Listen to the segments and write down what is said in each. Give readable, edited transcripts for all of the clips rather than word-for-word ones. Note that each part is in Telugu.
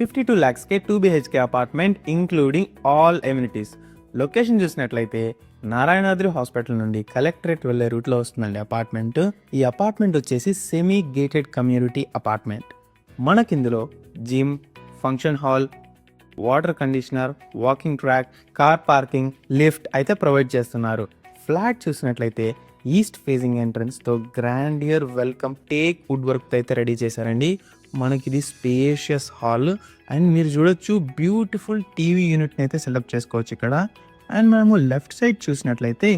52 lakhsకే 2 BHK apartment including all amenities. Location చూసినట్లయితే నారాయణాద్రి హాస్పిటల్ నుండి కలెక్టరేట్ వెళ్లే రూట్లో వస్తుందండి అపార్ట్మెంట్. ఈ అపార్ట్మెంట్ వచ్చేసి సెమీ గేటెడ్ కమ్యూనిటీ అపార్ట్మెంట్. మనకిందులో gym, function hall, water conditioner, walking track, car parking, lift అయితే ప్రొవైడ్ చేస్తున్నారు. ఫ్లాట్ చూసినట్లయితే ఈస్ట్ ఫేసింగ్ ఎంట్రన్స్తో grandeur welcome teak wood work అయితే రెడీ చేశారండి. మనకి ఇది స్పేషియస్ హాల్ అండ్ మీరు చూడొచ్చు బ్యూటిఫుల్ టీవీ యూనిట్ని అయితే సెలెక్ట్ చేసుకోవచ్చు ఇక్కడ. అండ్ మనము లెఫ్ట్ సైడ్ చూసినట్లయితే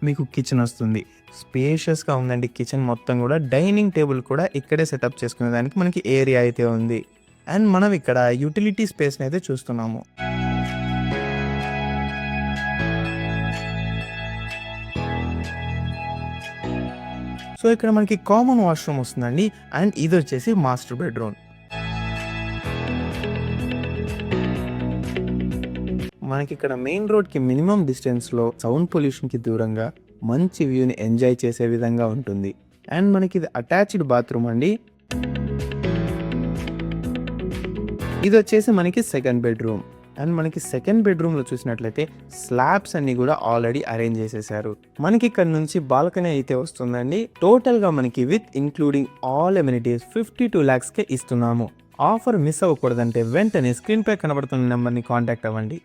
మీకు కిచెన్ వస్తుంది. స్పేషియస్గా ఉందండి కిచెన్ మొత్తం కూడా. డైనింగ్ టేబుల్ కూడా ఇక్కడే సెటప్ చేసుకునే దానికి మనకి ఏరియా అయితే ఉంది. అండ్ మనం ఇక్కడ యూటిలిటీ స్పేస్ని అయితే చూస్తున్నాము. సో ఇక్కడ మనకి కామన్ వాష్రూమ్ వస్తుందండి. అండ్ ఇది వచ్చేసి మాస్టర్ బెడ్రూమ్. మనకి ఇక్కడ మెయిన్ రోడ్కి మినిమం డిస్టెన్స్లో సౌండ్ పొల్యూషన్కి దూరంగా మంచి వ్యూని ఎంజాయ్ చేసే విధంగా ఉంటుంది. అండ్ మనకి ఇది అటాచ్డ్ బాత్రూమ్ అండి. ఇది వచ్చేసి మనకి సెకండ్ బెడ్రూమ్. అండ్ మనకి సెకండ్ బెడ్రూమ్లో చూసినట్లయితే స్లాబ్స్ అన్ని కూడా ఆల్రెడీ అరేంజ్ చేసేసారు. మనకి ఇక్కడ నుంచి బాల్కనీ అయితే వస్తుందండి. టోటల్గా మనకి విత్ ఇంక్లూడింగ్ ఆల్ ఎమ్యూనిటీస్ 52 lakhsకే ఇస్తున్నాము. ఆఫర్ మిస్ అవ్వకూడదంటే వెంటనే స్క్రీన్ పై కనబడుతున్న నెంబర్ని కాంటాక్ట్ అవ్వండి.